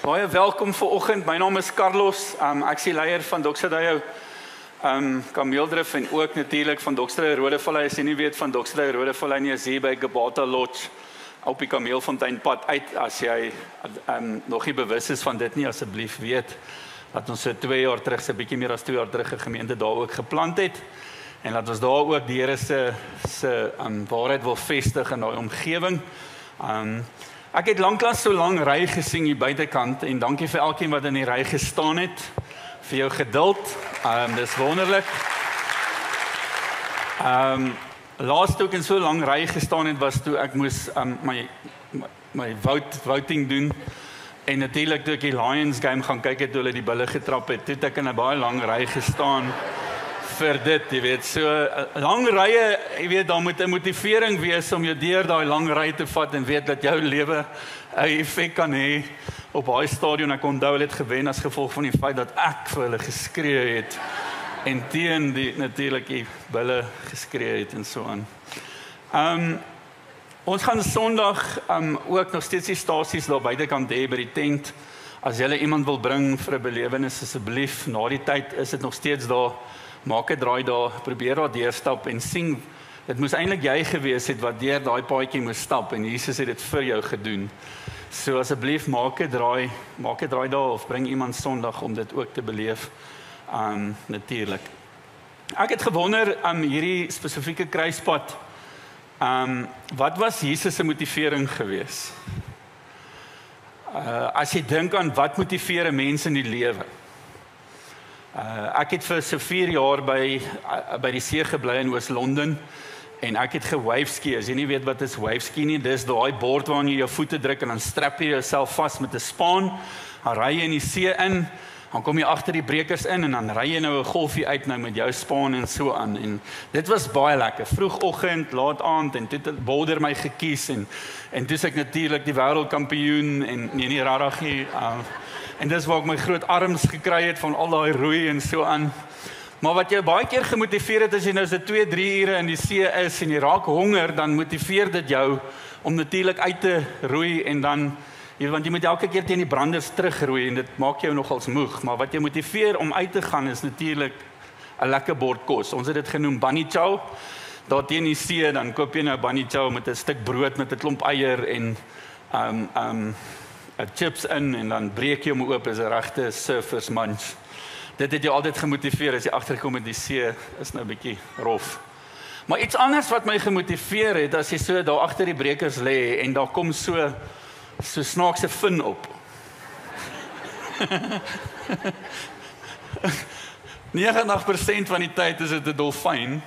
Baie welkom vanoggend. My naam is Carlos. Ek is die leier van Doxadeyo Kameeldrif en ook natuurlik van Doxadeyo Rodevallei. As jy nie weet van Doxadeyo Rodevallei nie, is hier by Gabata Lodge op die Kameelfonteinpad uit. As jy nog nie bewus is van dit nie, asseblief weet dat ons 2 jaar terug, 'n bietjie meer as 2 jaar terug 'n gemeente daar ook geplant het. En dat ons daar ook die Here se waarheid wil vestig in daai omgewing. Ek het lanklaas so lang ry gesien hier buitekant en dankie vir elkeen wat in die ry gestaan het, vir jou geduld. Dis wonderlik. Laas toe ek in so lang ry gestaan het was toe ek moes my voting doen en natuurlik toe ek die Lions game gaan kyk het toe hulle die bulle getrap het, toe het ek in 'n baie lang ry gestaan vir dit, jy weet, so lang rye, jy weet, daar moet 'n motivering wees om jou deur daai lang ry te vat en weet dat jou lewe 'n effek kan hê op daai stadion. Ek onthou hulle het gewen as gevolg van die feit dat ek vir hulle geskree het en teen die natuurlik die bulle geskree het en so aan. Ons gaan Sondag ook nog steeds die stasies daar buitekant hê by die tent. As jy iemand wil bring vir 'n belewenis, asseblief, na die tyd is dit nog steeds daar. Maak 'n draai daar, probeer daar deurstap en sien. Dit moes eintlik jy gewees het wat deur daai paadjie moes stap en Jesus het dit vir jou gedoen. So asseblief maak 'n draai daar of bring iemand Sondag om dit ook te beleef. Natuurlik. Ek het gewonder hierdie spesifieke kruispad. Wat was Jesus se motivering gewees? As jy dink aan wat motiveer 'n mens in die lewe. Ek het vir so 4 jaar by die see gebly in Oos-London en ek het gewave-ski. As jy nie weet wat is wave-ski nie, dis daai bord waarin jy jou voete druk en dan strap jy jouself vas met 'n spaan. Dan ry jy in die see in, dan kom jy agter die breekers in en dan ry jy nou 'n golfie uit nou met jou spaan en so aan. En dit was baie lekker. Vroegoggend, laat aand en toe het Boulder my gekies en toe is ek natuurlik die wêreldkampioen en nie rarig nie. En dis waar ek my groot arms gekry het van al daai roei en so aan. Maar wat jou baie keer gemotiveer het as jy nou so 2-3 ure in die see is en jy raak honger, dan motiveer dit jou om natuurlik uit te roei en dan, want jy moet elke keer teen die branders terugroei en dit maak jou nogals moeg. Maar wat jou motiveer om uit te gaan is natuurlik 'n lekker bord kos. Ons het dit genoem bunny chow. Daar teen die see dan koop jy nou bunny chow met 'n stuk brood met 'n klomp eier en chips in en dan breek jy hom oop as 'n regte surfers munch. Dit het jou altyd gemotiveer as jy agterkom in die see is nou 'n bietjie rof. Maar iets anders wat my gemotiveer het as jy so daar agter die breekers lê en daar kom so snaakse vin op. 99% van die tyd is dit 'n dolfyn.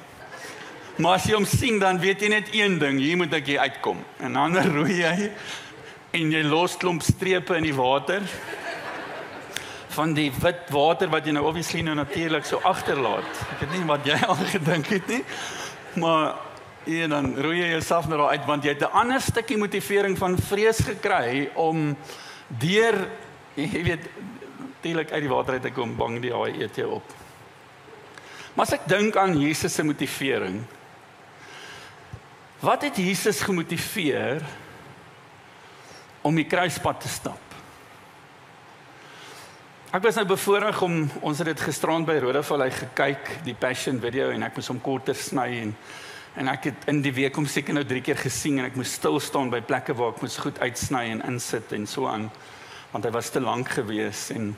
Maar as jy hom sien dan weet jy net een ding, hier moet ek hier uitkom. En dan roei jy en jy los klomp strepe in die water van die wit water wat jy nou obviously nou natuurlik so agterlaat. Ek weet nie wat jy al gedink het nie, maar dan roei jy jouself nou daar uit want jy het 'n ander stukkie motivering van vrees gekry om deur, jy weet, natuurlik uit die water uit te kom, bang die haai eet jou op. Maar as ek dink aan Jesus se motivering, wat het Jesus gemotiveer om die kruispad te stap? Ek was nou bevoorreg ons het dit gisterand by Rodevallei gekyk, die Passion video, en ek moes hom korter sny en ek het in die week hom seker nou 3 keer gesien en ek moes stil staan by plekke waar ek moes goed uitsny en insit en so aan, want hy was te lank gewees en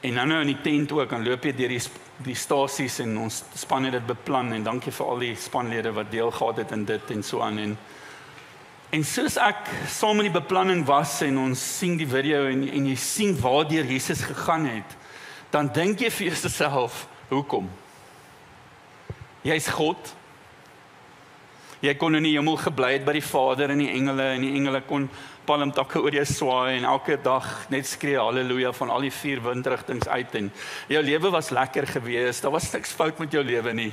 nou in die tent ook, dan loop jy deur die stasies en ons span het dit beplan en dankie vir al die spanlede wat deel gehad het in dit en so aan en soos ek saam in die beplanning was en ons sien die video en jy sien waardeur Jesus gegaan het, dan dink jy vir jouself, hoekom? Jy's God. Jy kon in die hemel gebly het by die Vader en die engele kon palmtakke oor jou swaai en elke dag net skree halleluja van al die 4 windrigtings uit en jou lewe was lekker gewees, daar was niks fout met jou lewe nie.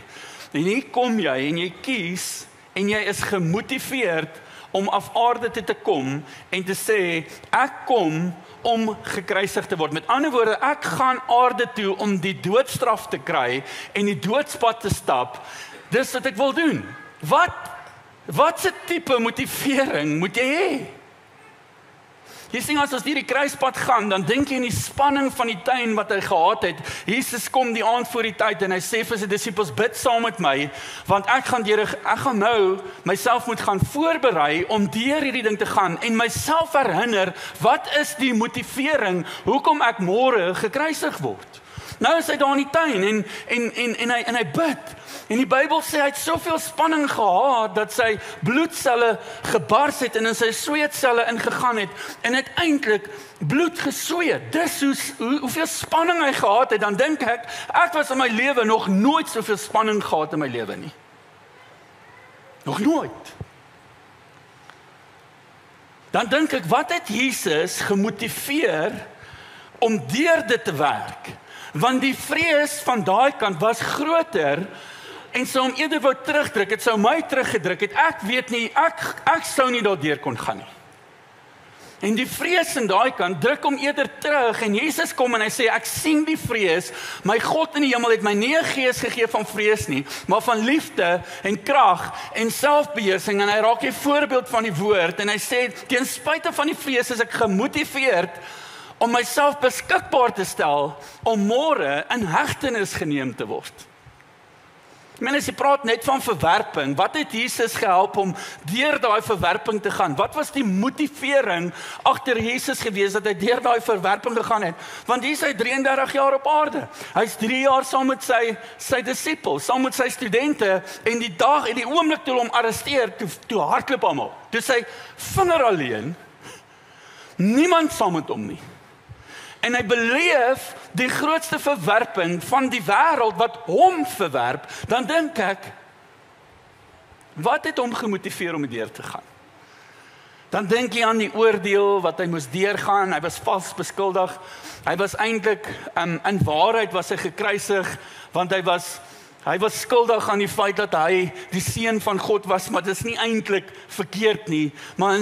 En hier kom jy en jy kies en jy is gemotiveerd om af aarde te kom en te sê, ek kom om gekruisig te word. Met ander woorde, ek gaan aarde toe om die doodstraf te kry en die doodspad te stap. Dis wat ek wil doen. Wat se tipe motivering moet jy hê? Jy sien as ons hierdie kruispad gaan, dan dink jy in die spanning van die tuin wat hy gehad het. Jesus kom die aand voor die tyd en hy sê vir sy disippels, bid saam met my, want ek gaan nou myself moet gaan voorberei om deur hierdie ding te gaan en myself herinner, wat is die motivering hoekom ek môre gekruisig word? Nou is hy daar in die tuin en hy bid. En die Bybel sê hy het soveel spanning gehad dat sy bloedselle gebars het en in sy sweetselle ingegaan het en uiteindelik bloed gesweet. Dis hoeveel spanning hy gehad het. Dan dink ek was in my lewe nog nooit soveel spanning gehad in my lewe nie. Nog nooit. Dan dink ek, wat het Jesus gemotiveer om deur dit te werk? Want die vrees van daai kant was groter en sou hom eerder wou terugdruk, het sou my teruggedruk het, ek weet nie, ek sou nie daardeur kon gaan nie. En die vrees in daai kant druk hom eerder terug en Jesus kom en hy sê, ek sien die vrees, my God in die hemel het my nie 'n gees gegee van vrees nie, maar van liefde en krag en selfbeheersing en hy raak 'n voorbeeld van die woord en hy sê, ten spyte van die vrees is ek gemotiveerd om myself beskikbaar te stel om môre in hegtenis geneem te word. As jy praat net van verwerping, wat het Jesus gehelp om deur daai verwerping te gaan? Wat was die motivering agter Jesus gewees dat hy deur daai verwerping gegaan het? Want hier is hy 33 jaar op aarde. Hy's 3 jaar saam met sy disippels, saam met sy studente en die dag en die oomblik toe hom arresteer, toe hardloop almal. Toe sy vinger alleen, niemand saam met hom nie. En hy beleef die grootste verwerping van die wêreld wat hom verwerp, dan dink ek, wat het hom gemotiveer om deur te gaan? Dan dink jy aan die oordeel wat hy moes deurgaan, hy was vals beskuldig, hy was eintlik, in waarheid was hy gekruisig, want hy was skuldig aan die feit dat hy die seun van God was, maar dit is nie eintlik verkeerd nie, maar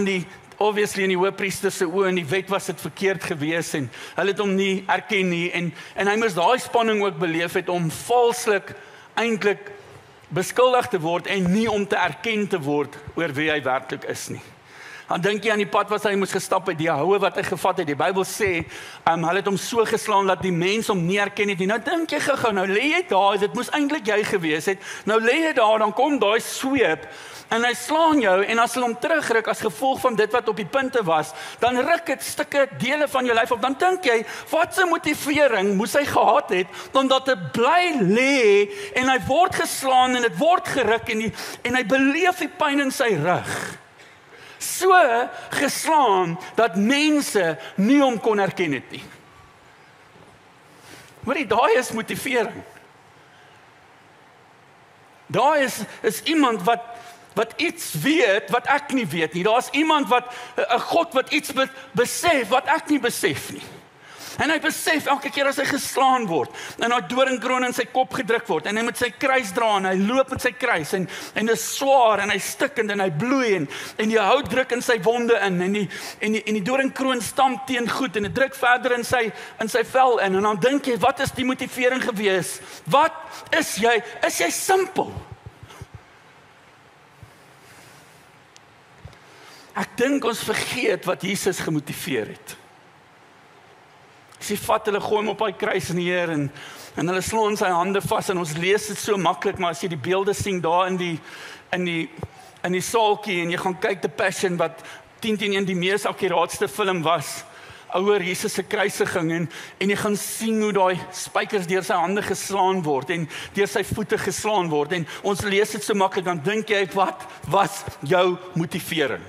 obviously in die hoëpriester se oë en die wet was dit verkeerd gewees en hulle het hom nie erken nie en hy moes daai spanning ook beleef het om valslik eintlik beskuldig te word en nie om te erken te word oor wie hy werklik is nie. Dan dink jy aan die pad wat hy moes gestap het, die houe wat hy gevat het. Die Bybel sê, hulle het hom so geslaan dat die mens hom nie erken het nie. Nou dink jy gou, nou lê jy daar, dit moes eintlik jy gewees het. Nou lê jy daar, dan kom daai sweep en hy slaan jou en as hulle hom terugruk as gevolg van dit wat op die punte was, dan ruk dit stukke dele van jou lyf op. Dan dink jy, wat 'n motivering moes hy gehad het omdat dit bly lê en hy word geslaan en dit word geruk en hy beleef die pyn in sy rug. So geslaan dat mense nie hom kon herken het nie. Hoorie, daai is motivering. Daai is iemand wat iets weet wat ek nie weet nie. Daar's iemand 'n God wat iets besef wat ek nie besef nie. En hy besef elke keer as hy geslaan word en daai doringkroon in sy kop gedruk word en hy met sy kruis dra en hy loop met sy kruis en dit is swaar en hy stikkend en hy bloei en die hout druk in sy wonde in en die doringkroon stamp teen goed en dit druk verder in sy vel in en dan dink jy, wat is die motivering gewees? Wat is jy? Is jy simpel? Ek dink ons vergeet wat Jesus gemotiveer het. Sy vat hulle, gooi hom op hy kruis neer en hulle slaan sy hande vas en ons lees dit so maklik, maar as jy die beelde sien daar in die saaltjie en jy gaan kyk The Passion wat 10-1 die mees akkuraatste film was oor Jesus se kruisiging en jy gaan sien hoe daai spykers deur sy hande geslaan word en deur sy voete geslaan word en ons lees dit so maklik, dan dink jy, wat was jou motivering?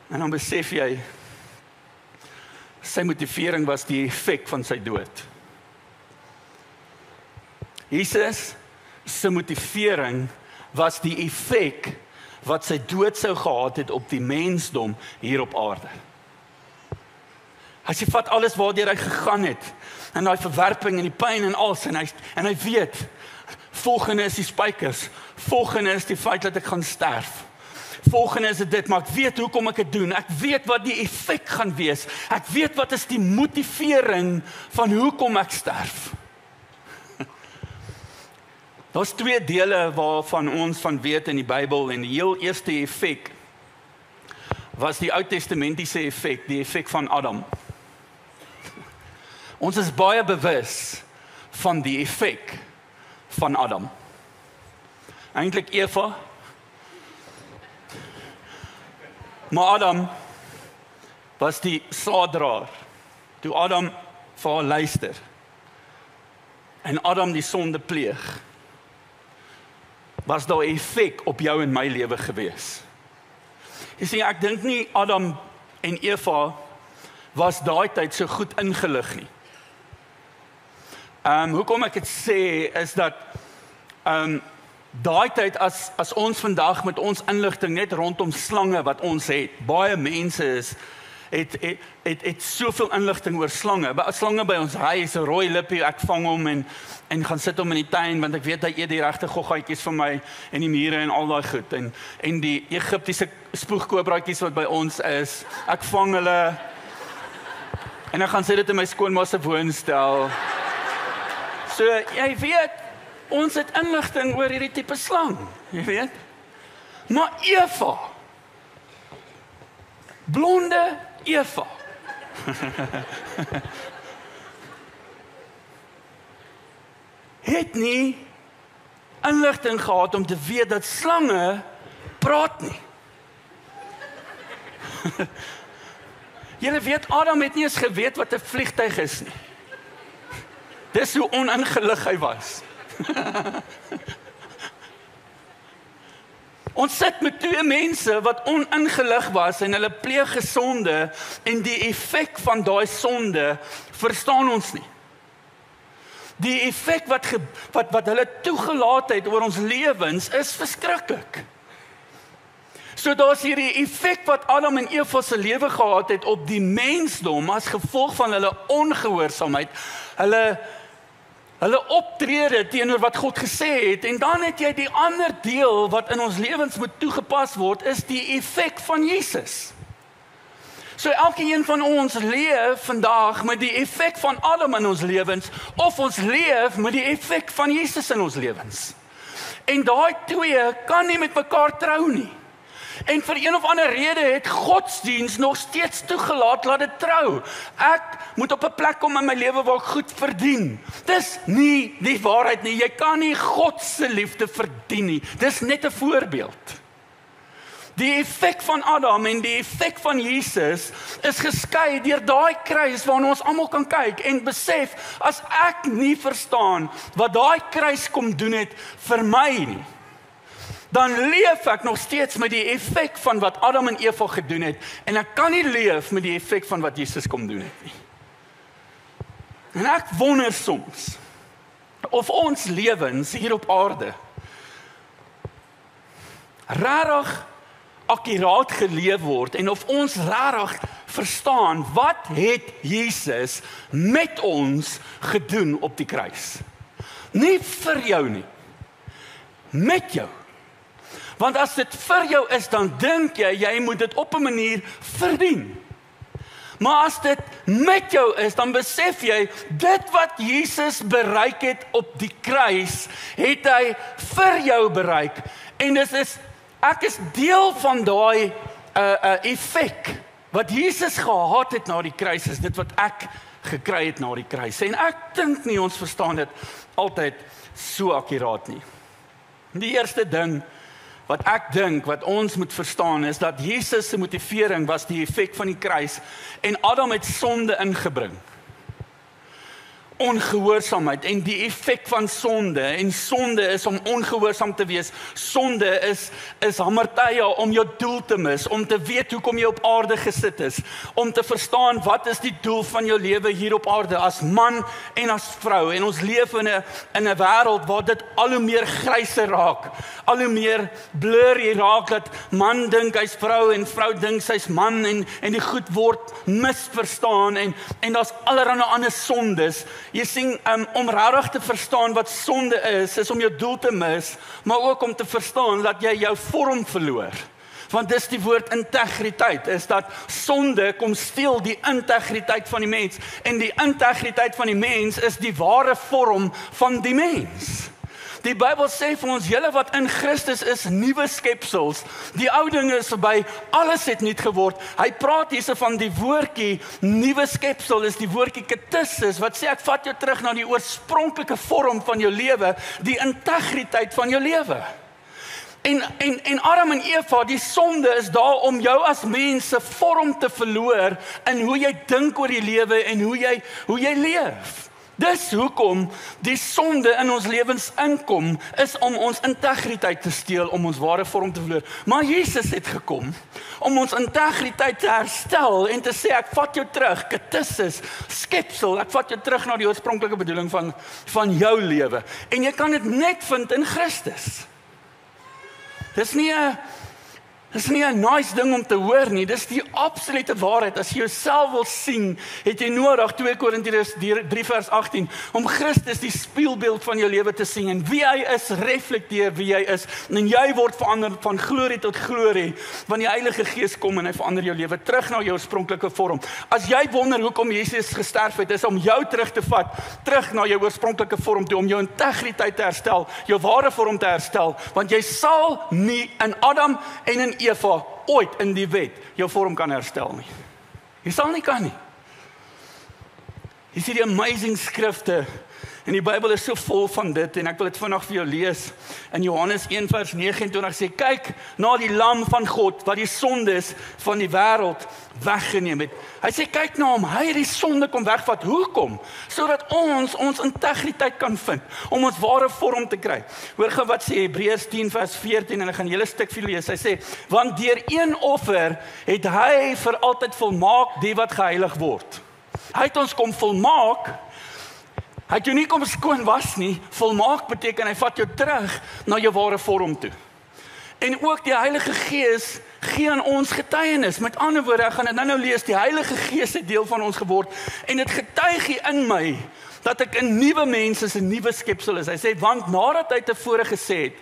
En dan besef jy, sy motivering was die effek van sy dood. Jesus se motivering was die effek wat sy dood sou gehad het op die mensdom hier op aarde. As jy vat alles waardeur hy gegaan het, en daai verwerping en die pyn en alles, en hy weet, volgende is die spykers, volgende is die feit dat ek gaan sterf. Volgende is dit, maar ek weet hoekom ek dit doen. Ek weet wat die effek gaan wees. Ek weet wat is die motivering van hoekom ek sterf. Daar's 2 dele waarvan ons van weet in die Bybel en die heel eerste effek was die Oud-testamentiese effek, die effek van Adam. Ons is baie bewus van die effek van Adam. Eintlik Eva, maar Adam was die saaddraer. Toe Adam vir haar luister en Adam die sonde pleeg, was daar 'n effek op jou en my lewe gewees. Jy sien, ek dink nie Adam en Eva was daai tyd so goed ingelig nie. Hoekom ek dit sê is dat daai tyd as ons vandag met ons inligting net rondom slange wat ons het, baie mense het soveel inligting oor slange. Slange by ons huis, 'n rooi lippie, ek vang hom en gaan sit hom in die tuin want ek weet hy eet die regte goggaatjies vir my en die mure en al daai goed en die Egiptiese spoegkobraatjies wat by ons is, ek vang hulle en ek gaan sit dit in my skoonma se woonstel. So jy weet, ons het inligting oor hierdie tipe slang, jy weet. Maar Eva, blonde Eva, het nie inligting gehad om te weet dat slange praat nie. Julle weet, Adam het nie eens geweet wat 'n vliegtuig is nie. Dis hoe oningelig hy was. Ons sit met twee mense wat oningelig was en hulle pleeg gesonde en die effek van daai sonde verstaan ons nie. Die effek wat hulle toegelaat het oor ons lewens is verskriklik. So daar's hierdie effek wat Adam en Eva se lewe gehad het op die mensdom as gevolg van hulle ongehoorsaamheid, hulle optrede teenoor wat God gesê het, en dan het jy die ander deel wat in ons lewens moet toegepas word, is die effek van Jesus. So elkeen van ons leef vandag met die effek van Adam in ons lewens, of ons leef met die effek van Jesus in ons lewens. En daai twee kan nie met mekaar trou nie. En vir een of ander rede het godsdiens nog steeds toegelaat laat dit trou. Ek moet op 'n plek kom in my lewe waar ek goed verdien. Dis nie die waarheid nie. Jy kan nie God se liefde verdien nie. Dis net 'n voorbeeld. Die effek van Adam en die effek van Jesus is geskei deur daai kruis waarna ons almal kan kyk en besef, as ek nie verstaan wat daai kruis kom doen het vir my nie, dan leef ek nog steeds met die effek van wat Adam en Eva gedoen het, en ek kan nie leef met die effek van wat Jesus kom doen het nie. En ek wonder soms of ons lewens hier op aarde regtig akkuraat geleef word en of ons regtig verstaan wat het Jesus met ons gedoen op die kruis. Nie vir jou nie, met jou. Want as dit vir jou is, dan dink jy moet dit op 'n manier verdien. Maar as dit met jou is, dan besef jy, dit wat Jesus bereik het op die kruis, het hy vir jou bereik. En ek is deel van daai effek wat Jesus gehad het na die kruis, is dit wat ek gekry het na die kruis. En ek dink nie ons verstaan dit altyd so akkuraat nie. Die eerste ding wat ek dink, wat ons moet verstaan, is dat Jesus se motivering was die effek van die kruis, en Adam het sonde ingebring. Ongehoorsaamheid en die effek van sonde, en sonde is om ongehoorsaam te wees. Sonde is hamartia om jou doel te mis, om te weet hoekom jy op aarde gesit is, om te verstaan wat is die doel van jou lewe hier op aarde as man en as vrou. En ons leef in 'n wêreld waar dit al hoe meer gryse raak, al hoe meer blurry raak, dat man dink hy's vrou en vrou dink sy's man, en die goed word misverstaan, en daar's allerlei ander sondes. Jy sien, om regtig te verstaan wat sonde is om jou doel te mis, maar ook om te verstaan dat jy jou vorm verloor. Want dis die woord integriteit, is dat sonde kom steel die integriteit van die mens, en die integriteit van die mens is die ware vorm van die mens. Die Bybel sê vir ons, julle wat in Christus is, nuwe skepsels. Die ou dinge is verby, alles het nuut geword. Hy praat hierse van die woordjie, nuwe skepsel is die woordjie katissis, wat sê ek vat jou terug na die oorspronklike vorm van jou lewe, die integriteit van jou lewe. En Adam en Eva, die sonde is daar om jou as mens se vorm te verloor in hoe jy dink oor die lewe en hoe jy leef. Dis hoekom die sonde in ons lewens inkom, is om ons integriteit te steel, om ons ware vorm te verloor. Maar Jesus het gekom om ons integriteit te herstel en te sê, ek vat jou terug, katissis, skepsel, ek vat jou terug na die oorspronklike bedoeling van jou lewe. En jy kan dit net vind in Christus. Dis nie 'n nice ding om te hoor nie, dis die absolute waarheid. As jy jouself wil sien, het jy nodig 2 Korintiërs 3 vers 18 om Christus die spieelbeeld van jou lewe te sien en wie hy is reflekteer wie jy is en jy word verander van glorie tot glorie wanneer die Heilige Gees kom en hy verander jou lewe terug na jou oorspronklike vorm. As jy wonder hoekom Jesus gesterf het, is om jou terug te vat, terug na jou oorspronklike vorm toe, om jou integriteit te herstel, jou ware vorm te herstel, want jy sal nie in Adam en in Eva ooit in die wet jou vorm kan herstel nie. Jy sal nie kan nie. Jy sien die amazing skrifte en die Bybel is so vol van dit en ek wil dit vandag vir jou lees. In Johannes 1 vers 29 sê, kyk na die lam van God wat die sondes van die wêreld weggeneem het. Hy sê kyk na hom, hy het die sonde kom wegvat. Hoekom? Sodat ons integriteit kan vind, om ons ware vorm te kry. Hoor gou wat sê Hebreërs 10 vers 14 en ek gaan 'n hele stuk vir julle lees. Hy sê, want deur een offer het hy vir altyd volmaak die wat geheilig word. Hy het ons kom volmaak. Hy het jou nie kom skoon was nie. Volmaak beteken hy vat jou terug na jou ware vorm toe. En ook die Heilige Gees gee aan ons getuienis. Met ander woorde, ek gaan dit nou lees, die Heilige Gees het deel van ons geword en dit getuig hier in my dat ek 'n nuwe mens is, 'n nuwe skepsel is. Hy sê, want nadat hy tevore gesê het,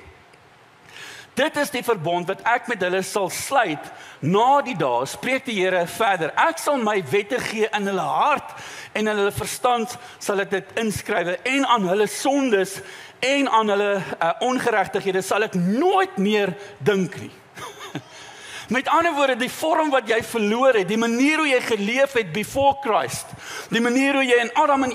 dit is die verbond wat ek met hulle sal sluit na die dae, spreek die Here verder. Ek sal my wette gee in hulle hart en in hulle verstand sal ek dit inskrywe en aan hulle sondes en aan hulle ongeregtighede sal ek nooit meer dink nie. Met ander woorde, die vorm wat jy verloor het, die manier hoe jy geleef het before Christ, die manier hoe jy in Adam en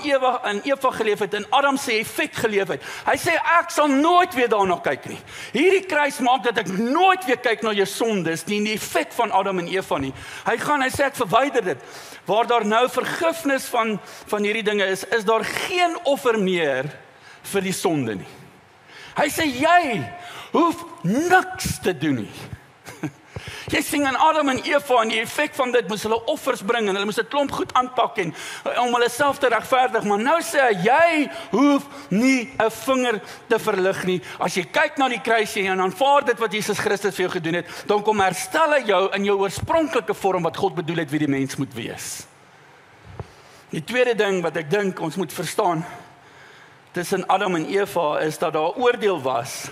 Eva geleef het, in Adam se effek geleef het. Hy sê, ek sal nooit weer daarna kyk nie. Hierdie kruis maak dat ek nooit weer kyk na jou sondes, nie in die effek van Adam en Eva nie. Hy sê, ek verwyder dit. Waar daar nou vergifnis van hierdie dinge is daar geen offer meer vir die sonde nie. Hy sê, jy hoef niks te doen nie. Jy sien aan Adam en Eva en die effek van dit moes hulle offers bring en hulle moes 'n klomp goed aanpak en om hulle self te regverdig, maar nou sê hy, jy hoef nie 'n vinger te verlig nie. As jy kyk na die kruis en aanvaar dit wat Jesus Christus vir jou gedoen het, dan kom herstel hy jou in jou oorspronklike vorm wat God bedoel het wie die mens moet wees. Die tweede ding wat ek dink ons moet verstaan tussen Adam en Eva is dat daar oordeel was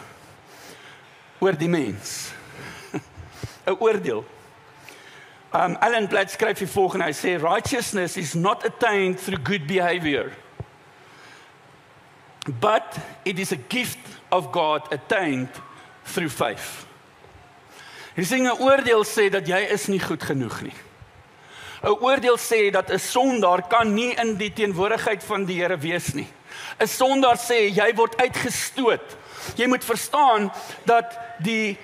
oor die mens. 'n oordeel. Alan Platt skryf hier volgende, hy sê, righteousness is not attained through good behavior, but it is a gift of God attained through faith. Hy sê 'n oordeel sê dat jy is nie goed genoeg nie. 'n Oordeel sê dat 'n sondaar kan nie in die teenwoordigheid van die Here wees nie. 'n Sondaar sê jy word uitgestoot. Jy moet verstaan dat die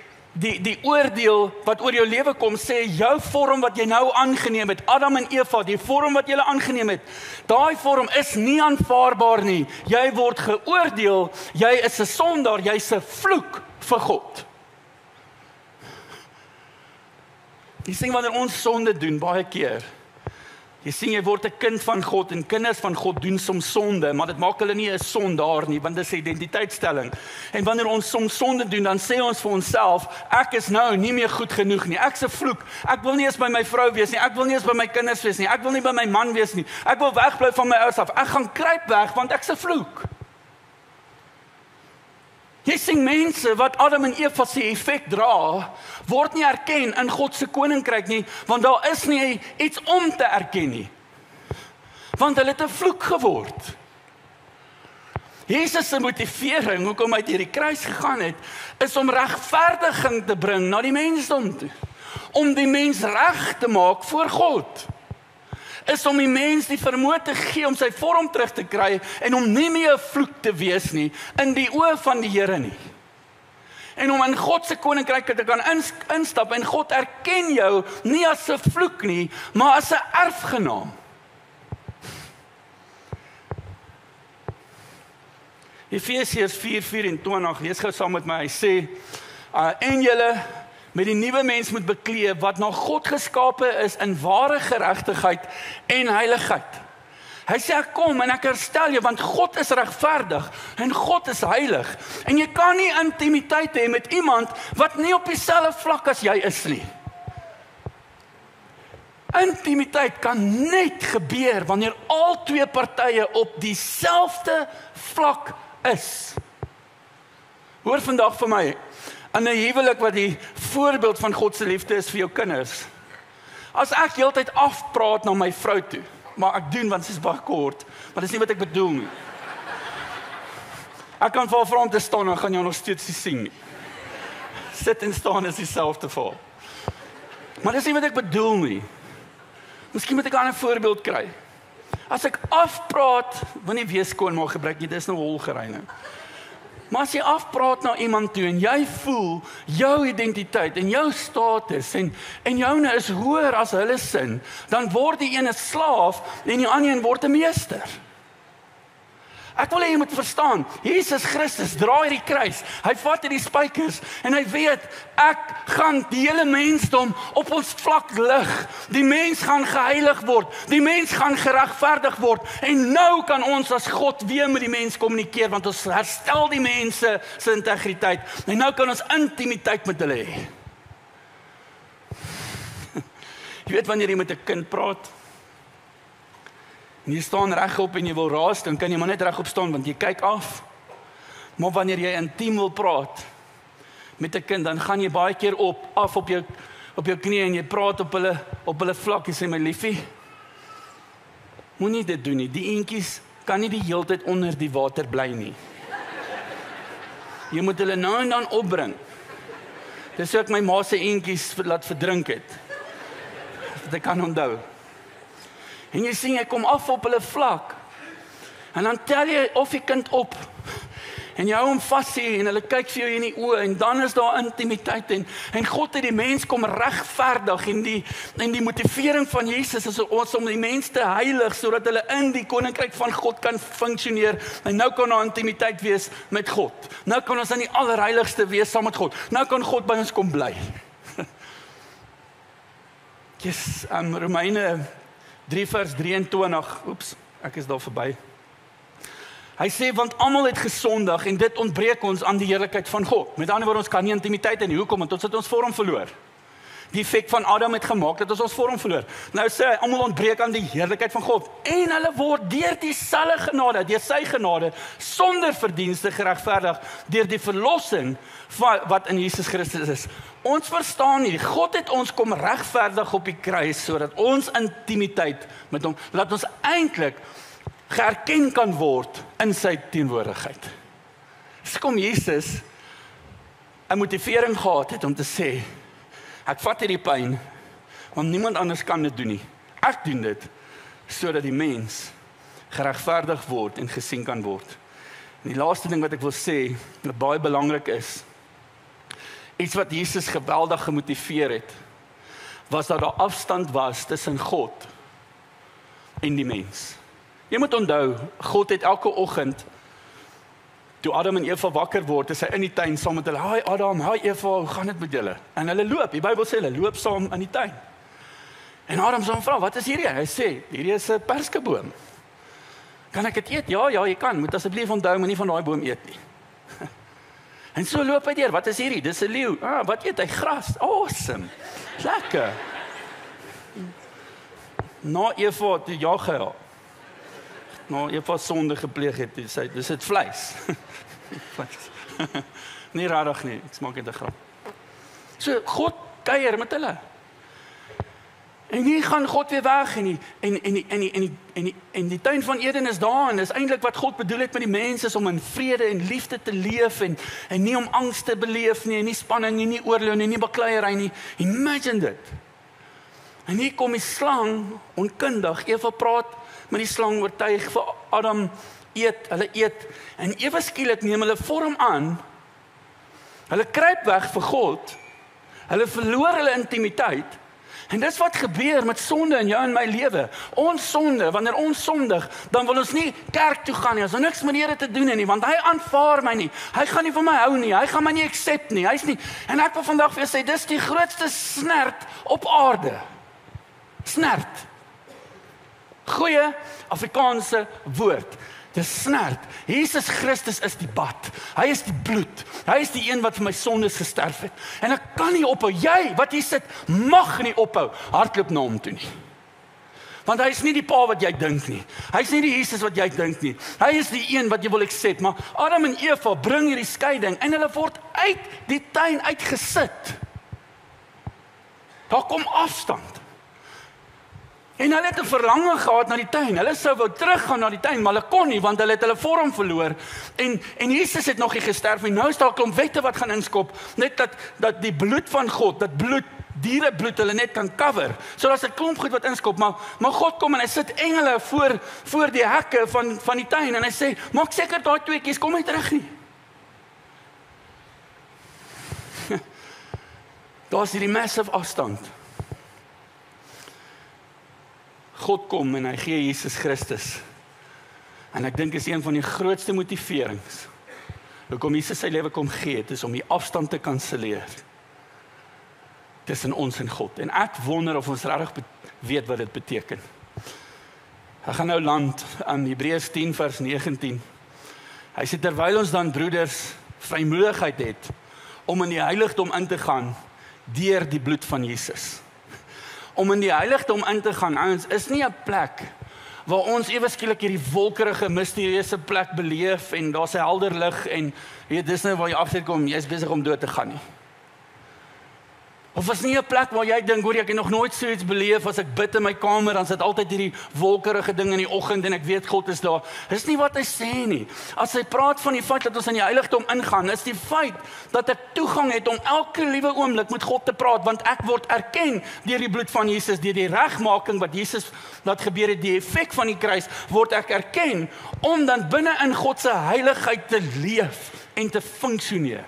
oordeel wat oor jou lewe kom, sê jou vorm wat jy nou aangeneem het, Adam en Eva, die vorm wat jy aangeneem het, daai vorm is nie aanvaarbaar nie. Jy word geoordeel, jy is 'n sondaar, jy's 'n vloek vir God. Jy sien wanneer ons sonde doen, baie keer, jy sien jy word 'n kind van God en kinders van God doen soms sonde, maar dit maak hulle nie 'n sondaar nie, want dit is 'n identiteitsstelling. En wanneer ons soms sonde doen, dan sê ons vir onsself, ek is nou nie meer goed genoeg nie. Ek's 'n vloek. Ek wil nie eens by my vrou wees nie. Ek wil nie eens by my kinders wees nie. Ek wil nie by my man wees nie. Ek wil wegbly van my ouers af. Ek gaan kruip weg want ek's 'n vloek. Jy sien mense wat Adam en Eva se effek dra, word nie erken in God se koninkryk nie, want daar is nie iets om te erken nie. Want hulle het 'n vloek geword. Jesus se motivering, hoekom hy deur die kruis gegaan het, is om regverdiging te bring na die mensdom toe. Om die mens reg te maak voor God. Is om die mens die vermoë te gee om sy vorm terug te kry en om nie meer 'n vloek te wees nie in die oë van die Here nie. En om in God se koninkryk te kan instap en God erken jou nie as 'n vloek nie, maar as 'n erfgenaam. Efesiërs 4:24, lees gou saam met my, hy sê, en julle met die nuwe mens moet beklee, wat na God geskape is in ware geregtigheid en heiligheid. Hy sê, ek kom en ek herstel jou, want God is regverdig en God is heilig. En jy kan nie intimiteit hê met iemand wat nie op dieselfde vlak as jy is nie. Intimiteit kan net gebeur wanneer al twee partye op dieselfde vlak is. Hoor vandag vir my, in 'n huwelik wat die voorbeeld van God se liefde is vir jou kinders. As ek heeltyd afpraat na my vrou toe, maar ek doen want sy is baie kort, maar dis nie wat ek bedoel nie. Ek kan vir haar vra om te staan en gaan jou nog steeds nie sien nie. Sit en staan is dieselfde vir haar. Maar dis nie wat ek bedoel nie. Miskien moet ek 'n ander voorbeeld kry. As ek afpraat, wil nie weer skoonmaak gebruik nie, dis nou holgereine. Maar as jy afpraat na iemand toe en jy voel jou identiteit en jou status en joune is hoër as hulle sin, dan word die een 'n slaaf en die ander een word 'n meester. Ek wil hê jy moet verstaan, Jesus Christus dra hierdie kruis, hy vat hierdie spykers en hy weet, ek gaan die hele mensdom op ons vlak lig. Die mens gaan geheilig word, die mens gaan geregverdig word en nou kan ons as God weer met die mens kommunikeer, want ons herstel die mense se integriteit en nou kan ons intimiteit met hulle hê. Jy weet wanneer jy met 'n kind praat, en jy staan regop en jy wil raas, dan kan jy maar net regop staan, want jy kyk af. Maar wanneer jy intiem wil praat met 'n kind, dan gaan jy baie keer af op jou knie en jy praat op hulle vlak. Jy sê, my liefie, moenie dit doen nie. Die eentjies kan nie die hele tyd onder die water bly nie. Jy moet hulle nou en dan opbring. Dis so ek my ma se eentjies laat verdrink het. Dat ek kan onthou. En jy sien, jy kom af op hulle vlak. En dan tel jy of die kind op. En jy hou hom vas en hulle kyk vir jou in die oë. En dan is daar intimiteit. En God het die mens kom regverdig. En die motivering van Jesus is ons om die mens te heilig, sodat hulle in die koninkryk van God kan funksioneer. En nou kan daar intimiteit wees met God. Nou kan ons in die allerheiligste wees saam met God. Nou kan God by ons kom bly. Yes, Romeine 3 vers 23, oeps, ek is daar verby. Hy sê, want almal het gesondig en dit ontbreek ons aan die heerlikheid van God. Met ander woorde, ons kan nie intimiteit hê nie. Hoekom? Want ons het ons vorm verloor. Die effek van Adam het gemaak dat ons vorm verloor. Nou sê hy, almal ontbreek aan die heerlikheid van God. En hulle word deur dieselfde genade, deur sy genade, sonder verdienste geregverdig, deur die verlossing wat in Jesus Christus is. Ons verstaan nie, God het ons kom regverdig op die kruis, sodat ons intimiteit met hom, laat ons eintlik geerken kan word in sy teenwoordigheid. Dis kom Jesus 'n motivering gehad het om te sê, ek vat hierdie pyn, want niemand anders kan dit doen nie. Ek doen dit, sodat die mens geregverdig word en gesien kan word. En die laaste ding wat ek wil sê, wat baie belangrik is, iets wat Jesus geweldig gemotiveer het, was dat daar afstand was tussen God en die mens. Jy moet onthou, God het elke oggend, toe Adam en Eva wakker word, is hy in die tuin saam met hulle, hi Adam, hi Eva, hoe gaan dit met julle? En hulle loop, die Bybel sê, hulle loop saam in die tuin. En Adam sê hom vra, wat is hierdie? Hy sê, hierdie is 'n perskeboom. Kan ek dit eet? Ja, jy kan, moet asseblief onthou, moenie van daai boom eet nie. En so loop hy deur, wat is hierdie? Dis 'n leeu. Wat eet hy? Gras. Awesome. Lekker. Eva het jag gehaal. Eva sonde gepleeg het, dis dit vleis. Nie rarig nie, ek maak dit 'n grap. So God kuier met hulle. En hier gaan God weer weg en die tuin van Eden is daar en dis eintlik wat God bedoel het met die mens is om in vrede en liefde te leef en nie om angs te beleef nie, en nie spanning nie, nie oorlog nie, nie bakleierery nie. Imagine dit. En hier kom die slang onkundig. Eva praat met die slang, oortuig vir Adam, hulle eet en ewe skielik neem hulle vorm aan. Hulle kruip weg vir God. Hulle verloor hulle intimiteit. En dis wat gebeur met sonde in jou en my lewe. Ons sonde, wanneer ons sondig, dan wil ons nie kerk toe gaan nie. Ons het niks met die Here te doen nie, want hy aanvaar my nie. Hy gaan nie van my hou nie. Hy gaan my nie accept nie. Hy's nie. En ek wil vandag vir jou sê, dis die grootste snert op aarde. Snert. Goeie Afrikaanse woord. Dis snert. Jesus Christus is die bad. Hy is die bloed. Hy is die een wat vir my sondes gesterf het. En ek kan nie ophou. Jy, wat hier sit, mag nie ophou. Hardloop na hom toe nie. Want hy is nie die pa wat jy dink nie. Hy is nie die Jesus wat jy dink nie. Hy is die een wat jy wil accept. Maar Adam en Eva bring hierdie skeiding en hulle word uit die tuin uitgesit. Daar kom afstand. En hulle het 'n verlange gehad na die tuin. Hulle sou wou teruggaan na die tuin, maar hulle kon nie want hulle het hulle vorm verloor. En Jesus het nog nie gesterf nie. Nou is daar 'n klomp wette wat gaan inskop, net dat die bloed van God, dat bloed, dierebloed hulle net kan cover. So daar's 'n klomp goed wat inskop, maar God kom en hy sit engele voor die hekke van die tuin en hy sê, maak seker daai tweeetjies kom nie terug nie. Daar's hierdie massive afstand. God kom en hy gee Jesus Christus. En ek dink is een van die grootste motiverings hoekom Jesus sy lewe kom gee, het is om die afstand te kanselleer tussen ons en God. En ek wonder of ons regtig weet wat dit beteken. Ek gaan nou land aan Hebreërs 10 vers 19. Hy sê terwyl ons dan broeders vrymoedigheid het om in die heiligdom in te gaan deur die bloed van Jesus. Om in die heiligdom in te gaan, ons is nie 'n plek waar ons ewe skielik hierdie wolkerige, misterieuse plek beleef en daar's 'n helder lig en weet dis nou waar jy agterkom, jy's besig om dood te gaan nie. Of is nie 'n plek waar jy dink, hoor ek het nog nooit so iets beleef as ek bid in my kamer, dan sit altyd hierdie wolkerige ding in die oggend en ek weet God is daar. Dis nie wat hy sê nie. As hy praat van die feit dat ons in die heiligdom ingaan, is die feit dat ek toegang het om elke liewe oomblik met God te praat, want ek word erken deur die bloed van Jesus, deur die regmaking wat Jesus laat gebeur het, die effek van die kruis, word ek erken om dan binne in God se heiligheid te leef en te funksioneer.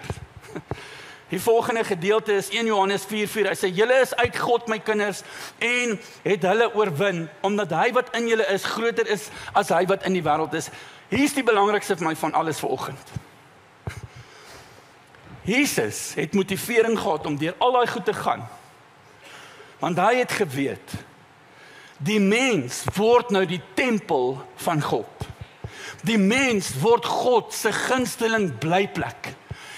Die volgende gedeelte is 1 Johannes 4:4. Hy sê, julle is uit God my kinders en het hulle oorwin, omdat hy wat in julle is, groter is as hy wat in die wêreld is. Hier is die belangrikste vir my van alles vanoggend. Jesus het motivering gehad om deur al daai goed te gaan. Want hy het geweet, die mens word nou die tempel van God. Die mens word God se gunsteling blyplek.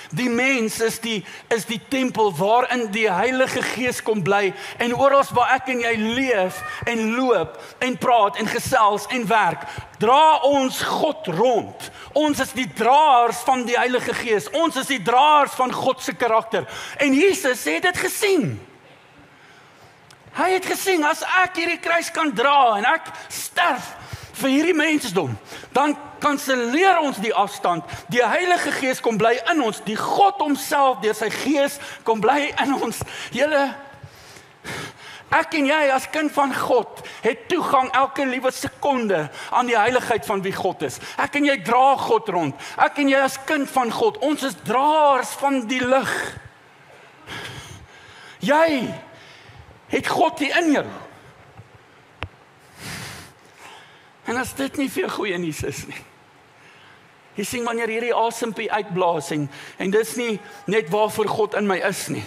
Die mens is die tempel waarin die Heilige Gees kom bly en oral waar ek en jy leef en loop en praat en gesels en werk, dra ons God rond. Ons is die draers van die Heilige Gees. Ons is die draers van God se karakter. En Jesus het dit gesien. Hy het gesien, as ek hierdie kruis kan dra en ek sterf vir hierdie mensdom, dan kanselleer ons die afstand. Die Heilige Gees kom bly in ons. Die God homself deur sy Gees kom bly in ons. Julle, ek en jy as kind van God het toegang elke liewe sekonde aan die heiligheid van wie God is. Ek en jy dra God rond. Ek en jy as kind van God, ons is draers van die lig. Jy het God hier in jou. En as dit nie vir jou goeie nuus is nie. Jy sien wanneer hierdie asempie uitblaas en dis nie net waarvoor God in my is nie.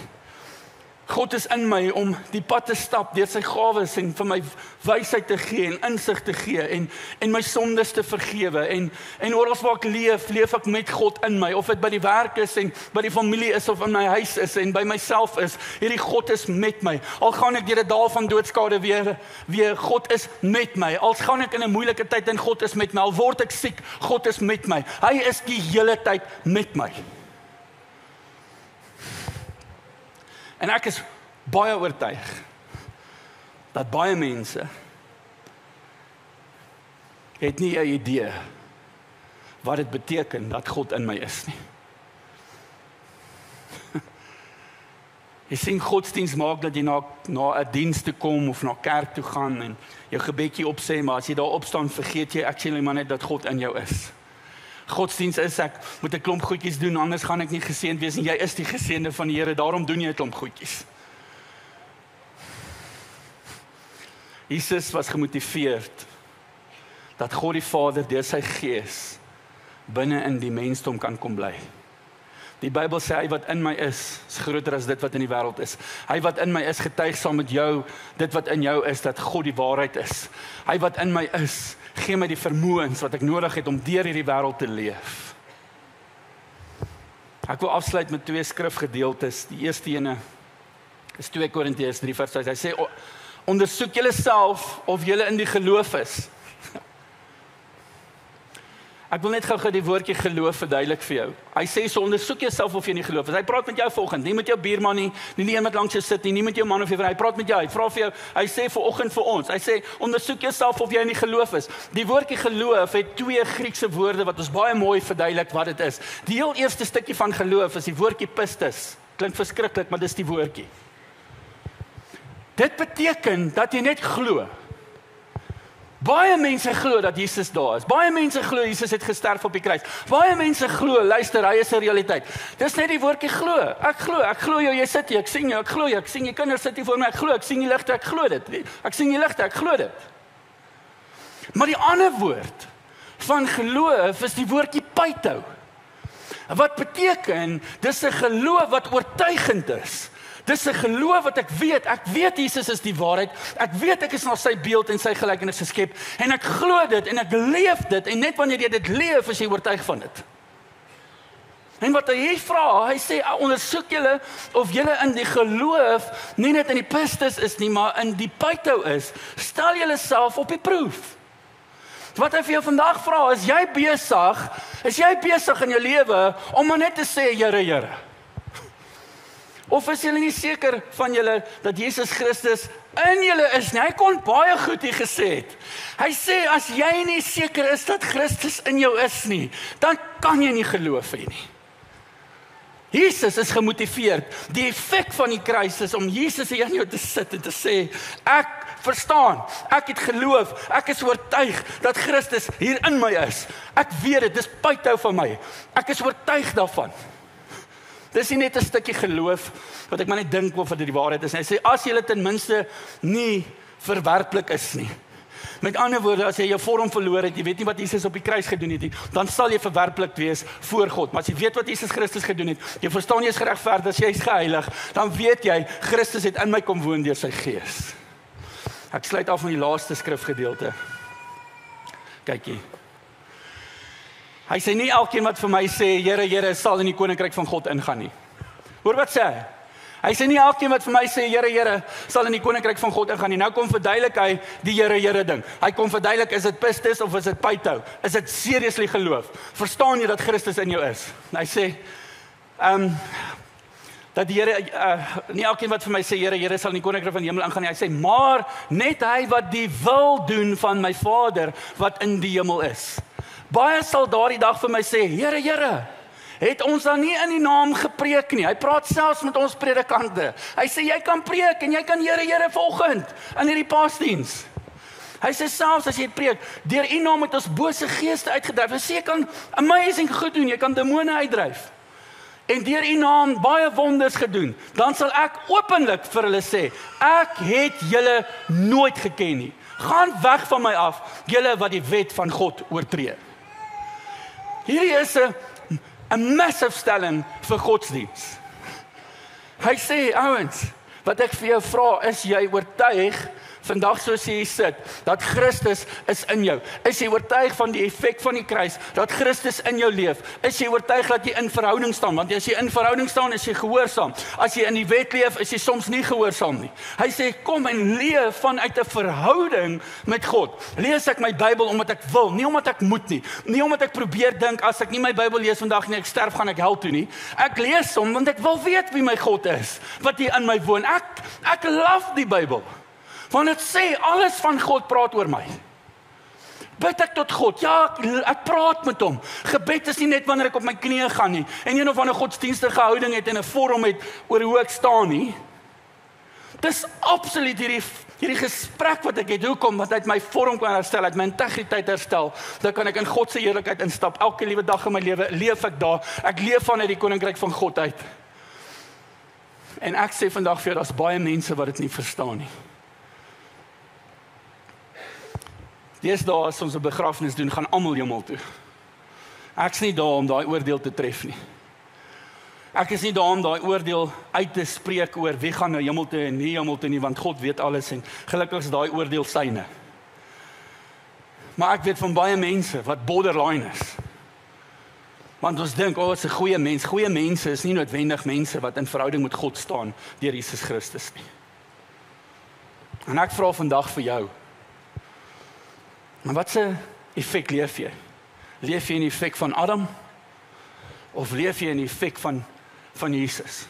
God is in my om die pad te stap deur sy gawes en vir my wysheid te gee en insig te gee en my sondes te vergewe en oral waar ek leef ek met God in my, of dit by die werk is en by die familie is of in my huis is en by myself is. Hierdie God is met my. Al gaan ek deur 'n dal van doodskade weer God is met my. Al gaan ek in 'n moeilike tyd en God is met my. Al word ek siek, God is met my. Hy is die hele tyd met my. En ek is baie oortuig dat baie mense het nie 'n idee wat dit beteken dat God in my is nie. Jy sien, godsdienst maak dat jy na 'n diens toe kom of na kerk toe gaan en jou gebedjie opsê, maar as jy daar opstaan, vergeet jy actually maar net dat God in jou is. Godsdienst is, ek moet 'n klomp goedjies doen, anders gaan ek nie geseënd wees en jy is die geseënde van die Here, daarom doen jy 'n klomp goedjies. Jesus was gemotiveerd dat God die Vader deur sy Gees binne in die mensdom kan kom bly. Die Bybel sê, hy wat in my is groter as dit wat in die wêreld is. Hy wat in my is, getuig saam met jou, dit wat in jou is, dat God die waarheid is. Hy wat in my is, gee my die vermoëns wat ek nodig het om deur hierdie wêreld te leef. Ek wil afsluit met 2 skrifgedeeltes. Die eerste ene is 2 Korintiërs 3 vers 6. Hy sê, ondersoek julle self of julle in die geloof is. Ek wil net gou die woordjie geloof verduidelik vir jou. Hy sê so, ondersoek jouself of jy in die geloof is. Hy praat met jou vanoggend, nie met jou buurman nie, nie een wat langs jou sit nie met jou man of jou vrou. Hy praat met jou, hy vra vir jou, hy sê vanoggend vir ons. Hy sê, ondersoek jouself of jy in die geloof is. Die woordjie geloof het 2 Griekse woorde wat ons baie mooi verduidelik wat dit is. Die heel eerste stukkie van geloof is die woordjie pistis. Klink verskriklik, maar dis die woordjie. Dit beteken dat jy net glo. Baie mense glo dat Jesus daar is. Baie mense glo Jesus het gesterf op die kruis. Baie mense glo, luister, hy is 'n realiteit. Dis net die woordjie glo. Ek glo jou, jy sit hier, ek sien jou, ek glo jou, ek sien jy kinders sit hier voor my, ek glo, ek sien die ligte, ek glo dit. Ek sien die ligte, ek glo dit. Maar die ander woord van geloof is die woordjie peito. Wat beteken, dis 'n geloof wat oortuigend is. Dis 'n geloof wat ek weet Jesus is die waarheid, ek weet ek is na sy beeld en sy gelykenis geskep, en ek glo dit, en ek leef dit, en net wanneer jy dit leef, is jy oortuig van dit. En wat hy vra, hy sê, ondersoek julle of julle in die geloof, nie net in die pistis is nie, maar in die peito is, stel julle self op die proef. Wat hy vir jou vandag vra, is jy besig in jou lewe, om maar net te sê, Here, Here. Of is julle nie seker van julle dat Jesus Christus in julle is nie? Hy kon baie goed hier gesê het. Hy sê, as jy nie seker is dat Christus in jou is nie, dan kan jy nie geloof hê nie. Jesus is gemotiveerd. Die effek van die kruis is om Jesus hier in jou te sit en te sê, ek verstaan, ek het geloof, ek is oortuig dat Christus hier in my is. Ek weet dit, dis peito van my. Ek is oortuig daarvan. Dis nie net 'n stukkie geloof, wat ek maar net dink of dit die waarheid is. Hy sê, as jy ten minste nie verwerplik is nie. Met ander woorde, as jy jou vorm verloor het, jy weet nie wat Jesus op die kruis gedoen het nie, dan sal jy verwerplik wees voor God. Maar as jy weet wat Jesus Christus gedoen het, jy verstaan jy is geregverdig, jy is geheilig, dan weet jy, Christus het in my kom woon deur sy Gees. Ek sluit af met die laaste skrifgedeelte. Kyk hier. Hy sê nie elkeen wat vir my sê, Here, Here, sal in die koninkryk van God ingaan nie. Hoor wat sê hy? Hy sê nie elkeen wat vir my sê, Here, Here, sal in die koninkryk van God ingaan nie. Nou kom verduidelik hy die Here, Here ding. Hy kom verduidelik, is dit pistis of is dit peito? Is dit seriously geloof? Verstaan jy dat Christus in jou is? Hy sê, dat die Here, nie elkeen wat vir my sê, Here, Here, sal in die koninkryk van die hemel ingaan nie. Hy sê, maar net hy wat die wil doen van my Vader, wat in die hemel is. Baie sal daardie dag vir my sê, Here, Here, het ons dan nie in die naam gepreek nie. Hy praat selfs met ons predikante. Hy sê, jy kan preek en jy kan Here, Here vanoggend in hierdie paasdiens. Hy sê selfs as jy preek, deur u naam het ons bose geeste uitgedryf. Hy sê, jy kan amazing goed doen, jy kan demone uitdryf. En deur u naam baie wonders gedoen. Dan sal ek openlik vir hulle sê, ek het julle nooit geken nie. Gaan weg van my af, julle wat die wet van God oortree. Hierdie is 'n massive stelling vir godsdiens. Hy sê, ouens, wat ek vir jou vra, is jy oortuig, vandag soos jy sit, dat Christus is in jou? Is jy oortuig van die effek van die kruis, dat Christus in jou leef? Is jy oortuig dat jy in verhouding staan? Want as jy in verhouding staan, is jy gehoorsaam. As jy in die wet leef, is jy soms nie gehoorsaam nie. Hy sê, kom en leef vanuit 'n verhouding met God. Lees ek my Bybel omdat ek wil, nie omdat ek moet nie. Nie omdat ek probeer dink, as ek nie my Bybel lees vandag nie, ek sterf, gaan ek hel toe nie. Ek lees hom, want ek wil weet wie my God is, wat hier in my woon. Ek love die Bybel. Want dit sê, alles van God praat oor my. Bid ek tot God? Ja, ek praat met hom. Gebed is nie net wanneer ek op my knieë gaan nie, en een of ander godsdienstige houding het en 'n vorm het oor hoe ek staan nie. Dis absoluut hierdie gesprek wat ek het. Hoekom? Want uit my vorm kan herstel, uit my integriteit herstel. Dan kan ek in God se heerlikheid instap. Elke liewe dag in my lewe leef ek daar. Ek leef vanuit die koninkryk van God uit. En ek sê vandag vir jou, daar's baie mense wat dit nie verstaan nie. Deesdae as ons 'n begrafnis doen, gaan almal hemel toe. Ek's nie daar om daai oordeel te tref nie. Ek is nie daar om daai oordeel uit te spreek oor wie gaan nou hemel toe en nie hemel toe nie, want God weet alles en gelukkig is daai oordeel syne. Maar ek weet van baie mense wat borderline is. Want ons dink, is 'n goeie mens. Goeie mense is nie noodwendig mense wat in verhouding met God staan deur Jesus Christus nie. En ek vra vandag vir jou, maar wat se effek leef jy? Leef jy in die effek van Adam? Of leef jy in die effek van Jesus?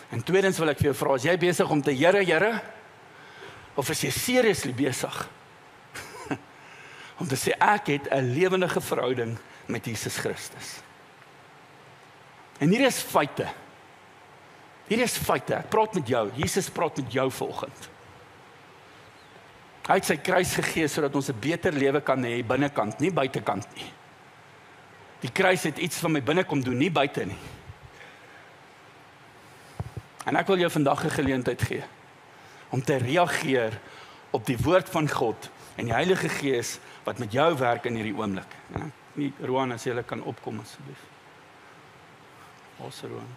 En tweedens wil ek vir jou vra, is jy besig om te Here? Of is jy seriously besig om te sê, ek het 'n lewendige verhouding met Jesus Christus? En hier is feite. Ek praat met jou. Jesus praat met jou vanoggend. Hy het sy kruis gegee sodat ons 'n beter lewe kan hê binnekant, nie buitekant nie. Die kruis het iets van my binne kom doen, nie buite nie. En ek wil jou vandag 'n geleentheid gee om te reageer op die woord van God en die Heilige Gees wat met jou werk in hierdie oomblik. En nie Roan, as jy kan opkom asseblief. Ons Roan.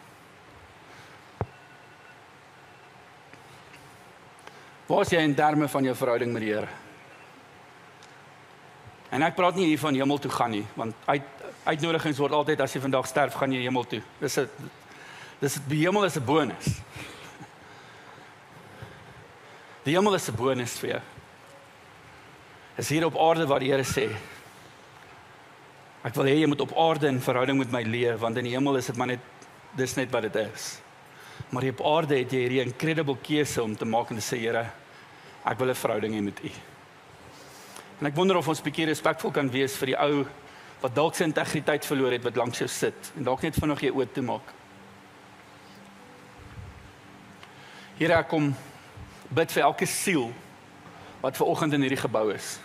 Waar is jy in terme van jou verhouding met die Here? En ek praat nie hier van hemel toe gaan nie, want uitnodigings word altyd, as jy vandag sterf, gaan jy hemel toe. Die hemel is 'n bonus. Die hemel is 'n bonus vir jou. Is hier op aarde waar die Here sê, ek wil hê jy moet op aarde in verhouding met my leef, want in die hemel is dit maar net, dis net wat dit is. Maar op aarde het jy hierdie incredible keuse om te maak en te sê, Here, ek wil 'n verhouding hê met U. En ek wonder of ons 'n bietjie respekvol kan wees vir die ou wat dalk sy integriteit verloor het, wat langs jou sit, en dalk net vinnig jou oë toe maak. Here, ek kom bid vir elke siel wat vanoggend in hierdie gebou is.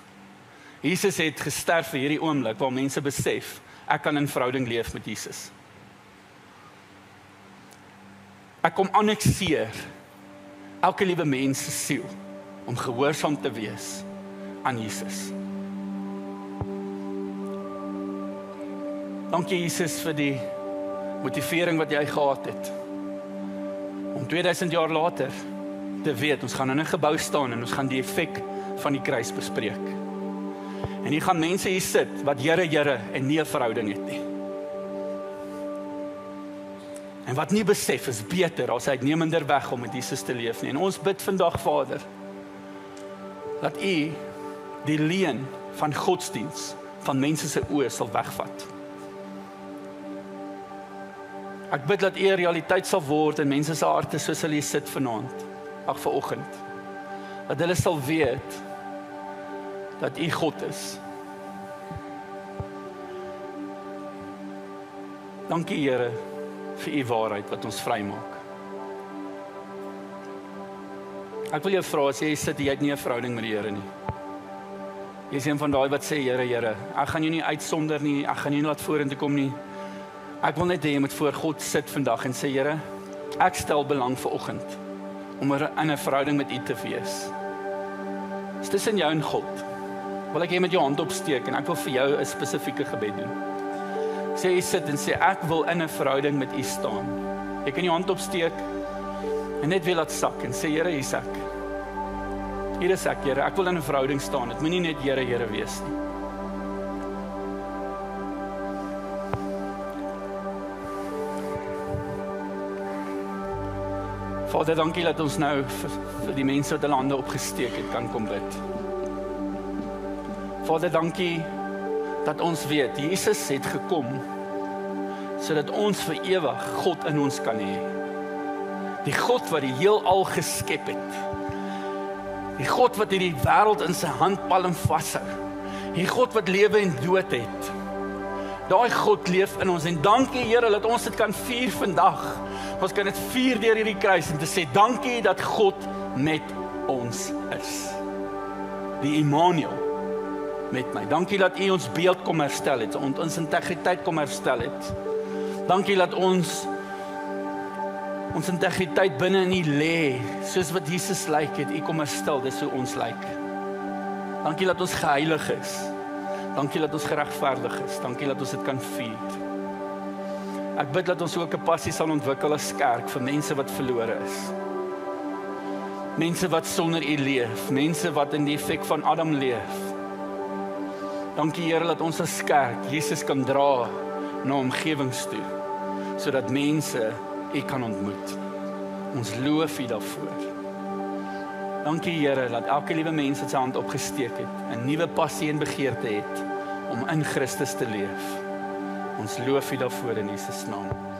Jesus het gesterf vir hierdie oomblik waar mense besef, ek kan in verhouding leef met Jesus. Ek kom annexeer elke liewe mens se siel om gehoorsaam te wees aan Jesus. Dankie Jesus vir die motivering wat jy gehad het. Om 2000 jaar later te weet, ons gaan in 'n gebou staan en ons gaan die effek van die kruis bespreek. En hier gaan mense hier sit wat Here en nie 'n verhouding het nie. En wat nie besef is beter as uitnemender weg om met Jesus te leef nie. En ons bid vandag, Vader, dat U die leuen van godsdiens van mense se oë sal wegvat. Ek bid dat U 'n realiteit sal word in mense se harte soos hulle hier sit vanaand, vanoggend. Dat hulle sal weet dat U God is. Dankie Here vir U waarheid wat ons vrymaak. Ek wil jou vra, as jy sit, jy het nie 'n verhouding met die Here nie. Jy is een van daai wat sê, Here, ek gaan jou nie uitsonder nie, ek gaan jou nie laat vorentoe kom nie. Ek wil net hê jy moet voor God sit vandag en sê, Here, ek stel belang vanoggend om in 'n verhouding met U te wees. Dis tussen jou en God. Wil ek jy met jou hand opsteek en ek wil vir jou 'n spesifieke gebed doen. Sê jy sit en sê, ek wil in 'n verhouding met U staan. Jy kan jou hand opsteek en net weer laat sak en sê, Here, hier is ek. Hier is ek, Here, ek wil in 'n verhouding staan. Dit moenie net Here wees nie. Vader, dankie dat ons nou vir die mense wat hulle hande opgesteek het, kan kom bid. Vader, dankie dat ons weet, Jesus het gekom sodat ons vir ewig God in ons kan hê. Die God wat die heelal geskep het. Die God wat hierdie wêreld in sy handpalm vashou. Die God wat lewe en dood het. Daai God leef in ons en dankie Here dat ons dit kan vier vandag. Ons kan dit vier deur hierdie kruis en te sê dankie dat God met ons is. Die Immanuel met my. Dankie dat U ons beeld kom herstel het, ons integriteit kom herstel het. Dankie dat ons integriteit binne in U lê, soos wat Jesus lyk het, U kom herstel, dis hoe ons lyk. Dankie dat ons geheilig is. Dankie dat ons geregverdig is. Dankie dat ons dit kan vier. Ek bid dat ons ook 'n passie sal ontwikkel as kerk vir mense wat verlore is. Mense wat sonder U leef, mense wat in die effek van Adam leef. Dankie Here dat ons as kerk Jesus kan dra na omgewings toe, sodat mense U kan ontmoet. Ons loof U daarvoor. Dankie Here dat elke liewe mens wat sy hand opgesteek het, 'n nuwe passie en begeerte het om in Christus te leef. Ons loof U daarvoor in Jesus naam.